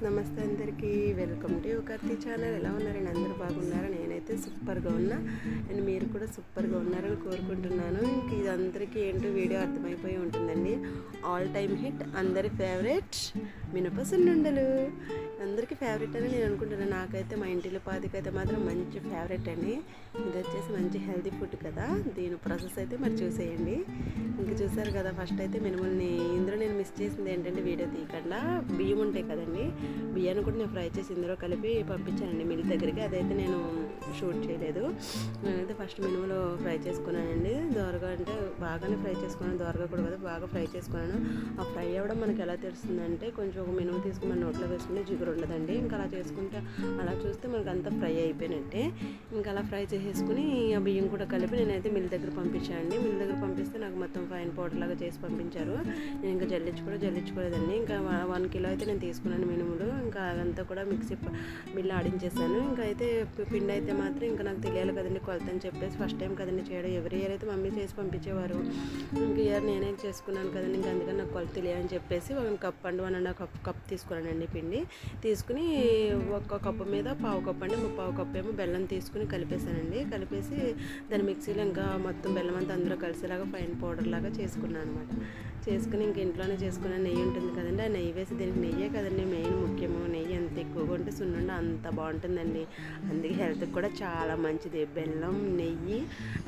నమస్తే అందరికీ. Welcome to యువకర్తి ఛానల్. ఎలా ఉన్నారని అందరూ బాగున్నారా? నేనైతే సూపర్గా ఉన్నా అండ్ మీరు కూడా సూపర్గా ఉన్నారని కోరుకుంటున్నాను. ఇంక ఇది అందరికీ ఏంటో వీడియో అర్థమైపోయి ఉంటుందండి. ఆల్ టైమ్ హిట్, అందరి ఫేవరెట్ మినప సున్నుండలు. అందరికీ ఫేవరెట్ అని నేను అనుకుంటున్నాను. నాకైతే మా ఇంటిలో పాదికైతే మాత్రం మంచి ఫేవరెట్ అండి. ఇది వచ్చేసి మంచి హెల్తీ ఫుడ్ కదా. దీని ప్రాసెస్ అయితే మరి చూసేయండి. ఇంక చూసారు కదా, ఫస్ట్ అయితే మినుముల్ని ఇందులో నేను మిస్ చేసింది ఏంటంటే వీడియో తీయకుండా బియ్యం ఉంటాయి కదండి, బియ్యాన్ని కూడా నేను ఫ్రై చేసి ఇందులో కలిపి పంపించానండి మిల్ దగ్గరికి. అదైతే నేను షూట్ చేయలేదు. నేనైతే ఫస్ట్ మినుములు ఫ్రై చేసుకున్నానండి. దోరగా అంటే బాగానే ఫ్రై చేసుకున్నాను, దోరగా కూడా కదా, బాగా ఫ్రై చేసుకున్నాను. ఆ ఫ్రై అవ్వడం మనకి ఎలా తెలుస్తుందంటే, కొంచెం ఒక మినుము తీసుకుని మన నోట్లో వేసుకుంటే జిగురు ఉండదండి. ఇంకా అలా చేసుకుంటే అలా చూస్తే మనకు అంతా ఫ్రై అయిపోయినట్టే. ఇంకా అలా ఫ్రై చేసేసుకుని ఆ బియ్యం కూడా కలిపి నేనైతే మిల్ దగ్గర పంపించానండి. మిల్ దగ్గర పంపిస్తే నాకు మొత్తం ఫైన్ పౌడర్ లాగా చేసి పంపించారు. నేను ఇంకా జల్లించుకోలేదండి. ఇంకా 1 కిలో అయితే నేను తీసుకున్నాను మినుములు. ఇంకా అదంతా కూడా మిక్సీ బిల్లు ఆడించేసాను. ఇంకా అయితే పిండి అయితే మాత్రం ఇంకా నాకు తెలియాలి కదండి కొలత అని చెప్పేసి, ఫస్ట్ టైం కదండి చేయడం. ఎవరి ఇయర్ అయితే మమ్మీ చేసి పంపించేవారు, ఇంక ఇయర్ నేనే చేసుకున్నాను కదండి. ఇంకా అందుకని నాకు కొలత తెలియాలని చెప్పేసి 1 కప్ అండి 1.5 కప్ తీసుకున్నానండి పిండి. తీసుకుని 1 కప్పు మీద 1/2 కప్ అండి 1/2 కప్ ఏమో బెల్లం తీసుకుని కలిపేసానండి. కలిపేసి దాని మిక్సీలో ఇంకా మొత్తం బెల్లం అంతా అందులో కలిసేలాగా ఫైన్ పౌడర్ లాగా చేసుకున్నాను అనమాట. చేసుకుని ఇంక ఇంట్లోనే చేసుకున్న నెయ్యి ఉంటుంది కదండి, ఆ నెయ్యి వేసి, దీనికి నెయ్యే కదండి మెయిన్ ముఖ్యము. నెయ్యి ఎంత ఎక్కువగా ఉంటే సున్నుండ అంత బాగుంటుందండి. అందుకే హెల్త్కి కూడా చాలా మంచిది. బెల్లం, నెయ్యి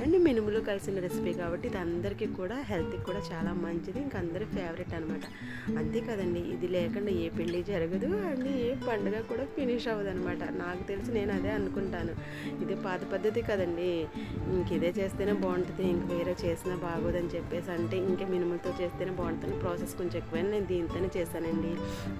అండ్ మినుములు కలిసిన రెసిపీ కాబట్టి ఇది అందరికీ కూడా హెల్త్కి కూడా చాలా మంచిది. ఇంక అందరి ఫేవరెట్ అనమాట. అంతే కదండి, ఇది లేకుండా ఏ పెళ్ళి జరగదు అండ్ ఏ పండుగ కూడా ఫినిష్ అవ్వదు అనమాట. నాకు తెలిసి నేను అదే అనుకుంటాను. ఇదే పాత పద్ధతి కదండి, ఇంక ఇదే చేస్తేనే బాగుంటుంది, ఇంక వేరే చేసినా బాగోదని చెప్పేసి, అంటే ఇంకా మినుములతో చేస్తేనే బాగుంటుంది. ప్రాసెస్ కొంచెం ఎక్కువైనా నేను దీంతోనే చేశానండి.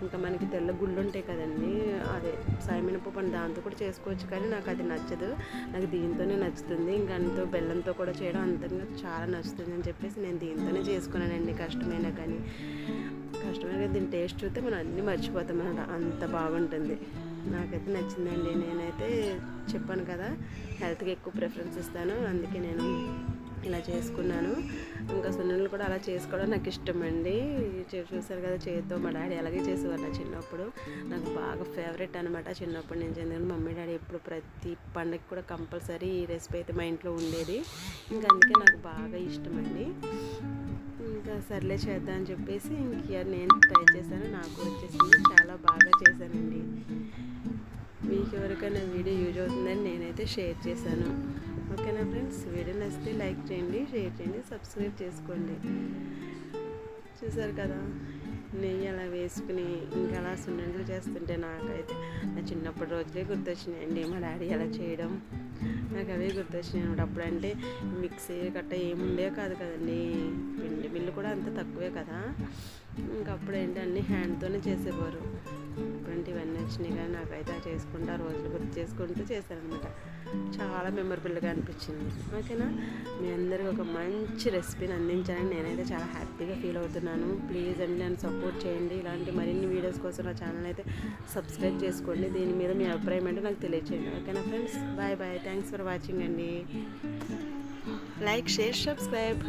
ఇంకా మనకి తెల్ల గుళ్ళు ఉంటాయి కదండి, అదే సాయమినపప్పు అని దాంతో కూడా చేసుకోవచ్చు, కానీ నాకు అది నచ్చదు. నాకు దీంతోనే నచ్చుతుంది. ఇంకా అంతో బెల్లంతో కూడా చేయడం అంతంగా చాలా నచ్చుతుంది అని చెప్పేసి నేను దీంతోనే చేసుకున్నానండి. కష్టమైనా కానీ దీని టేస్ట్ చూస్తే మనం అన్నీ మర్చిపోతాం అన్నమాట, అంత బాగుంటుంది. నాకైతే నచ్చిందండి. నేనైతే చెప్పాను కదా, హెల్త్కి ఎక్కువ ప్రిఫరెన్స్ ఇస్తాను, అందుకే నేను ఇలా చేసుకున్నాను. ఇంకా సున్నుండలు కూడా అలా చేసుకోవడం నాకు ఇష్టం అండి. చూసారు కదా, చేతితో మా డాడీ అలాగే చేసేవారు నా చిన్నప్పుడు. నాకు బాగా ఫేవరెట్ అనమాట చిన్నప్పటి నుంచి. ఎందుకంటే మమ్మీ డాడీ ఎప్పుడు ప్రతి పండుగకి కూడా కంపల్సరీ ఈ రెసిపీ అయితే మా ఇంట్లో ఉండేది. ఇంకా అందుకే నాకు బాగా ఇష్టం అండి. ఇంకా సర్లే చేద్దాం అని చెప్పేసి ఇంక నేను ట్రై చేశాను. నాకు వచ్చేసింది, చాలా బాగా చేశానండి. మీకు ఎవరికైనా వీడియో యూజ్ అవుతుందని నేనైతే షేర్ చేశాను. ఓకేనా ఫ్రెండ్స్, వీడియో నచ్చితే లైక్ చేయండి, షేర్ చేయండి, సబ్స్క్రైబ్ చేసుకోండి. చూసారు కదా, నెయ్యి అలా వేసుకుని ఇంకా అలా సున్నుండలు చేస్తుంటే నాకైతే నా చిన్నప్పటి రోజులే గుర్తొచ్చినాయండి. మా డాడీ అలా చేయడం నాకు అవే గుర్తొచ్చినాయి అనమాట. అప్పుడంటే మిక్సీ గట్ట ఏముండే కాదు కదండి, పిండి మిల్లు కూడా అంత తక్కువే కదా. ఇంకా అప్పుడు ఏంటి అన్నీ హ్యాండ్తోనే చేసేవారు. ఇప్పుడంటే ఇవన్నీ వచ్చినాయి, కానీ నాకైతే చేసుకుంటూ రోజులు గుర్తు చేసుకుంటూ చేశానమాట. చాలా మెమరబుల్గా అనిపించింది. ఓకేనా, మీ అందరికీ ఒక మంచి రెసిపీని అందించాలని నేనైతే చాలా హ్యాపీగా ఫీల్ అవుతున్నాను. ప్లీజ్ అండి నన్ను సపోర్ట్ చేయండి. ఇలాంటి మరిన్ని వీడియోస్ కోసం నా ఛానల్ అయితే సబ్స్క్రైబ్ చేసుకోండి. దీని మీద మీ అభిప్రాయం అంటే నాకు తెలియచేయండి. ఓకేనా friends, bye bye. Thanks for watching అండి. Like, share, subscribe.